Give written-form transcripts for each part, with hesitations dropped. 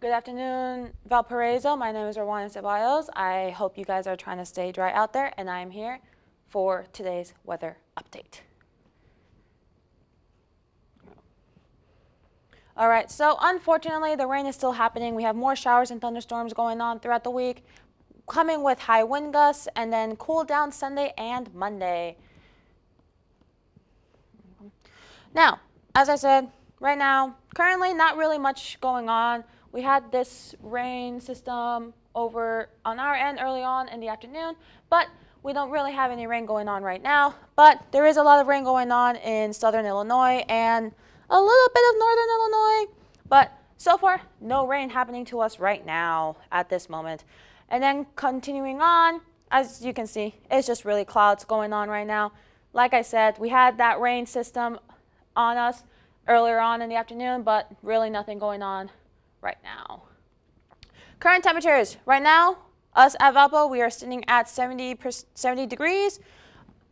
Good afternoon, Valparaiso. My name is Rwani Ceballos. I hope you guys are trying to stay dry out there, and I'm here for today's weather update. All right, so unfortunately, the rain is still happening. We have more showers and thunderstorms going on throughout the week, coming with high wind gusts, and then cool down Sunday and Monday. Now, as I said, right now, currently not really much going on. We had this rain system over on our end early on in the afternoon, but we don't really have any rain going on right now. But there is a lot of rain going on in southern Illinois and a little bit of northern Illinois. But so far, no rain happening to us right now at this moment. And then continuing on, as you can see, it's just really clouds going on right now. Like I said, we had that rain system on us earlier on in the afternoon, but really nothing going on right now. Current temperatures right now, us at Valpo, we are sitting at 70 degrees,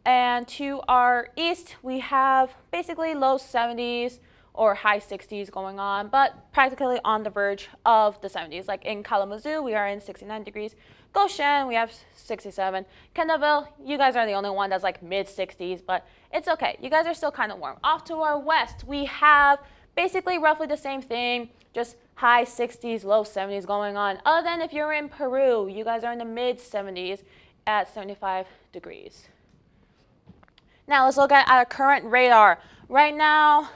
and to our east we have basically low 70s or high 60s going on, but practically on the verge of the 70s. Like in Kalamazoo, we are in 69 degrees. Goshen, we have 67. Kendallville, you guys are the only one that's like mid 60s, but it's okay. You guys are still kind of warm. Off to our west, we have basically roughly the same thing, just high 60s, low 70s going on. Other than if you're in Peru, you guys are in the mid 70s at 75 degrees. Now let's look at our current radar. Right now,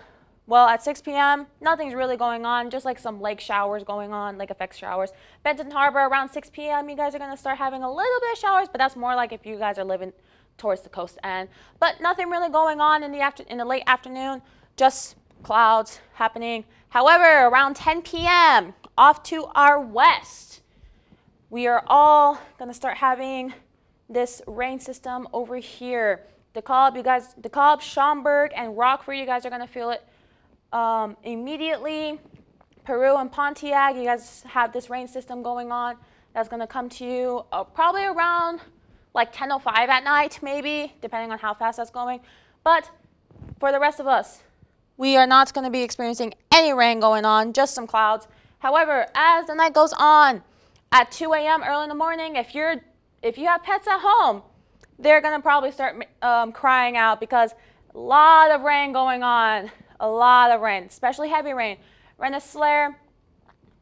well, at 6 p.m., nothing's really going on, just like some lake showers going on, lake effect showers. Benton Harbor, around 6 p.m., you guys are going to start having a little bit of showers, but that's more like if you guys are living towards the coast end. But nothing really going on in the late afternoon, just clouds happening. However, around 10 p.m., off to our west, we are all going to start having this rain system over here. DeKalb, Schaumburg, and Rockford, you guys are going to feel it immediately. Peru and Pontiac, you guys have this rain system going on that's going to come to you probably around like 10:05 at night, maybe, depending on how fast that's going. But for the rest of us, we are not going to be experiencing any rain going on, just some clouds. However, as the night goes on, at 2 a.m. early in the morning, if you have pets at home, they're going to probably start crying out because a lot of rain going on, a lot of rain, especially heavy rain. Rensselaer,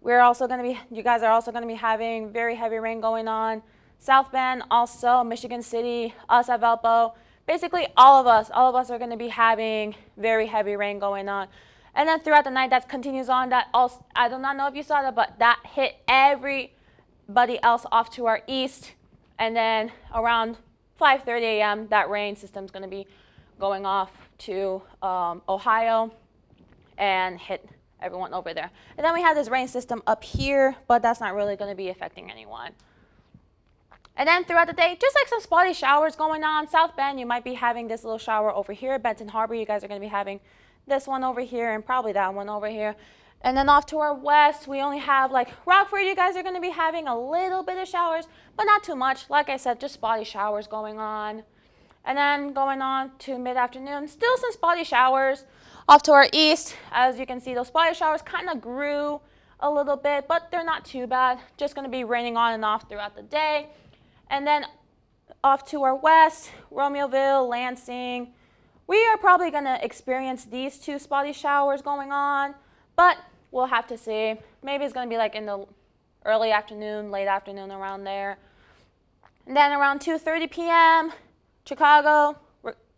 you guys are also going to be having very heavy rain going on. South Bend, also Michigan City, us at Valpo. Basically, all of us are going to be having very heavy rain going on. And then throughout the night, that continues on. That also, I do not know if you saw that, but that hit everybody else off to our east. And then around 5:30 a.m., that rain system is going to be going off to Ohio and hit everyone over there. And then we have this rain system up here, but that's not really going to be affecting anyone. And then throughout the day, just like some spotty showers going on. South Bend, you might be having this little shower over here. Benton Harbor, you guys are going to be having this one over here and probably that one over here. And then off to our west, we only have like Rockford, you guys are going to be having a little bit of showers, but not too much. Like I said, just spotty showers going on. And then going on to mid-afternoon, still some spotty showers. Off to our east, as you can see, those spotty showers kind of grew a little bit, but they're not too bad. Just going to be raining on and off throughout the day. And then off to our west, Romeoville, Lansing. We are probably going to experience these two spotty showers going on, but we'll have to see. Maybe it's going to be like in the early afternoon, late afternoon, around there. And then around 2:30 p.m., Chicago,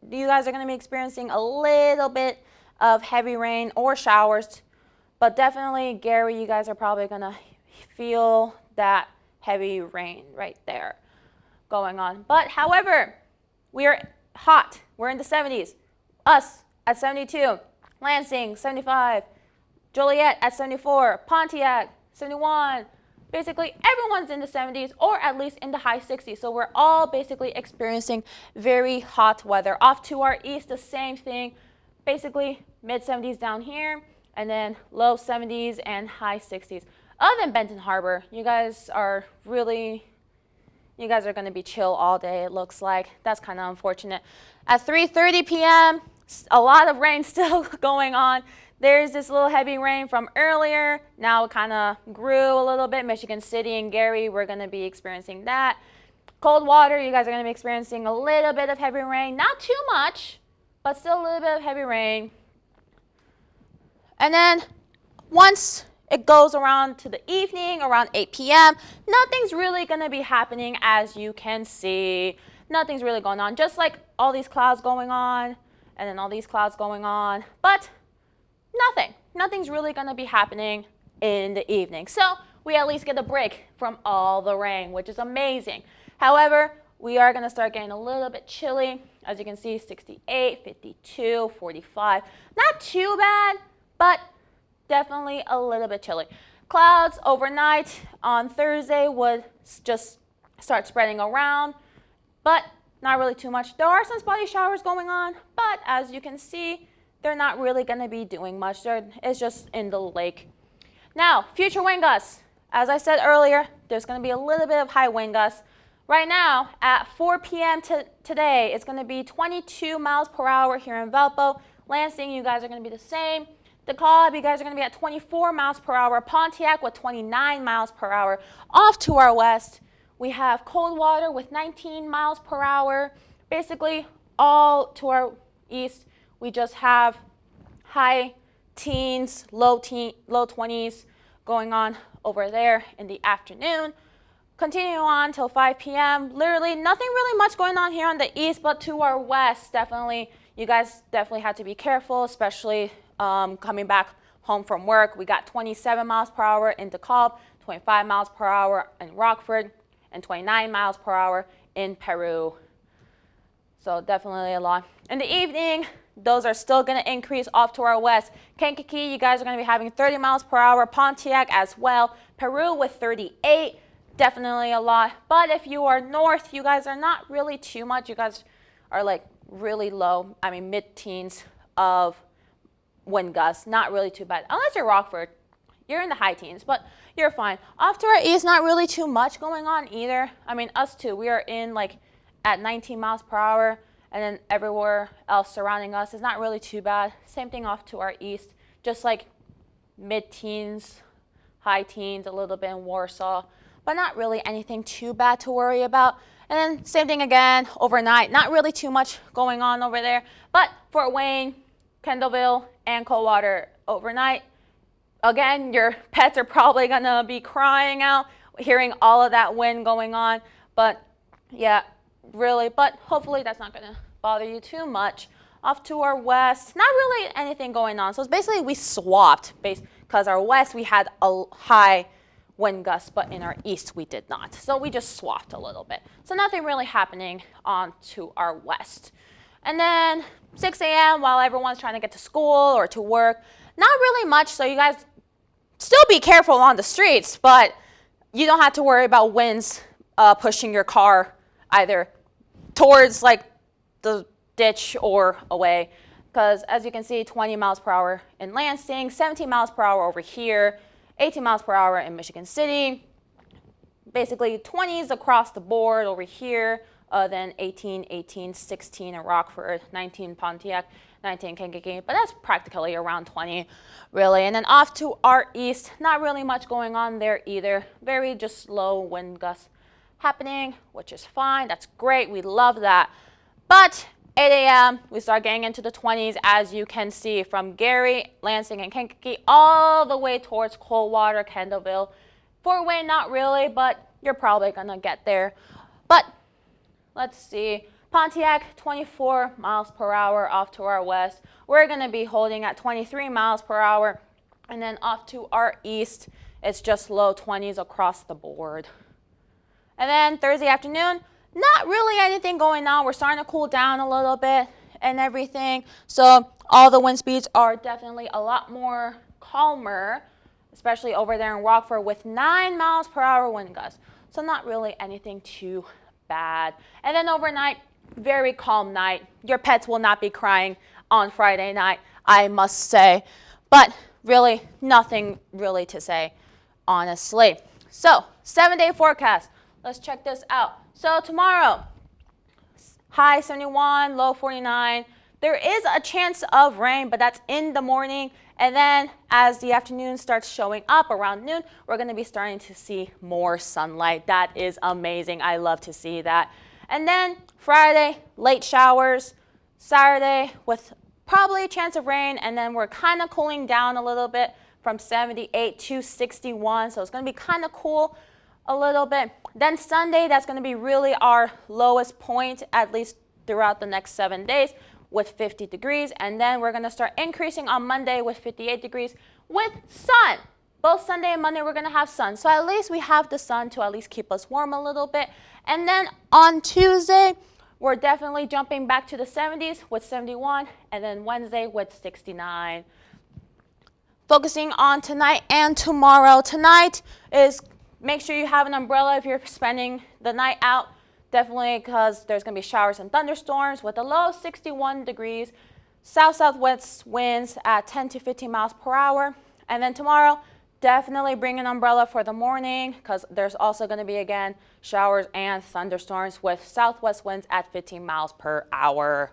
you guys are going to be experiencing a little bit of heavy rain or showers, but definitely Gary, you guys are probably going to feel that heavy rain right there going on. But however, we are hot. We're in the 70s. Us at 72, Lansing 75, Joliet at 74, Pontiac 71. Basically, everyone's in the 70s or at least in the high 60s. So we're all basically experiencing very hot weather. Off to our east, the same thing. Basically, mid 70s down here and then low 70s and high 60s. Other than Benton Harbor, you guys are going to be chill all day, it looks like. That's kind of unfortunate. At 3:30 p.m., a lot of rain still going on. there's this little heavy rain from earlier. Now it kind of grew a little bit. Michigan City and Gary, we're going to be experiencing that. Cold water, you guys are going to be experiencing a little bit of heavy rain. Not too much, but still a little bit of heavy rain. And then once it goes around to the evening, around 8 p.m., nothing's really going to be happening, as you can see. Nothing's really going on, just like all these clouds going on and then all these clouds going on. But nothing's really going to be happening in the evening. So we at least get a break from all the rain, which is amazing. However, we are going to start getting a little bit chilly. As you can see, 68, 52, 45. Not too bad, but definitely a little bit chilly. Clouds overnight on Thursday would just start spreading around, but not really too much. There are some spotty showers going on, but as you can see, they're not really going to be doing much. It's just in the lake. Now, future wind gusts. As I said earlier, there's going to be a little bit of high wind gusts. Right now, at 4 p.m. today, it's going to be 22 miles per hour here in Valpo. Lansing, you guys are going to be the same. DeKalb, you guys are going to be at 24 miles per hour. Pontiac with 29 miles per hour. Off to our west, we have Coldwater with 19 miles per hour. Basically, all to our east, we just have high teens, low 20s going on over there in the afternoon. Continue on till 5 p.m. Literally nothing really much going on here on the east, but to our west, definitely, you guys definitely have to be careful, especially coming back home from work. We got 27 miles per hour in DeKalb, 25 miles per hour in Rockford, and 29 miles per hour in Peru. So definitely a lot. In the evening, those are still going to increase off to our west. Kankakee, you guys are going to be having 30 miles per hour. Pontiac as well. Peru with 38. Definitely a lot. But if you are north, you guys are not really too much. You guys are like really low. I mean, mid-teens of wind gusts. Not really too bad. Unless you're Rockford. You're in the high teens, but you're fine. Off to our east, not really too much going on either. I mean, us too. We are in like at 19 miles per hour. And then everywhere else surrounding us is not really too bad. Same thing off to our east. Just like mid-teens, high teens, a little bit in Warsaw. But not really anything too bad to worry about. And then same thing again overnight. Not really too much going on over there. But Fort Wayne, Kendallville, and Coldwater overnight. Again, your pets are probably going to be crying out, hearing all of that wind going on. But yeah, really. But hopefully that's not going to bother you too much. Off to our west, not really anything going on. So it's basically we swapped because our west we had a high wind gusts, but in our east we did not. So we just swapped a little bit. So nothing really happening on to our west. And then 6 a.m. while everyone's trying to get to school or to work, not really much. So you guys still be careful on the streets, but you don't have to worry about winds pushing your car either towards like the ditch or away. Because as you can see, 20 miles per hour in Lansing, 17 miles per hour over here, 18 miles per hour in Michigan City, basically 20s across the board over here, then 18, 18, 16 in Rockford, 19 Pontiac, 19 Kankakee, but that's practically around 20 really. And then off to our east, not really much going on there either. Very just low wind gusts happening, which is fine. That's great. We love that. But 8 a.m. we start getting into the 20s, as you can see, from Gary, Lansing, and Kankakee all the way towards Coldwater, Kendallville. Fort Wayne, not really, but you're probably going to get there. But let's see. Pontiac, 24 miles per hour off to our west. We're going to be holding at 23 miles per hour. And then off to our east, it's just low 20s across the board. And then Thursday afternoon, not really anything going on. We're starting to cool down a little bit and everything. So all the wind speeds are definitely a lot more calmer, especially over there in Rockford with 9 miles per hour wind gusts. So not really anything too bad. And then overnight, very calm night. Your pets will not be crying on Friday night, I must say. But really, nothing really to say, honestly. So 7-day forecast. Let's check this out. So tomorrow, high 71, low 49. There is a chance of rain, but that's in the morning And then as the afternoon starts showing up around noon, we're going to be starting to see more sunlight. That is amazing. I love to see that. And then Friday, late showers. Saturday with probably a chance of rain. And then we're kind of cooling down a little bit from 78 to 61. So it's going to be kind of cool a little bit. Then Sunday, that's going to be really our lowest point, at least throughout the next 7 days, with 50 degrees. And then we're going to start increasing on Monday with 58 degrees with sun. Both Sunday and Monday, we're going to have sun. So at least we have the sun to at least keep us warm a little bit. And then on Tuesday, we're definitely jumping back to the 70s with 71. And then Wednesday with 69. Focusing on tonight and tomorrow. Tonight is make sure you have an umbrella if you're spending the night out. Definitely, because there's going to be showers and thunderstorms with a low 61 degrees, south-southwest winds at 10 to 15 miles per hour. And then tomorrow, definitely bring an umbrella for the morning because there's also going to be, again, showers and thunderstorms with southwest winds at 15 miles per hour.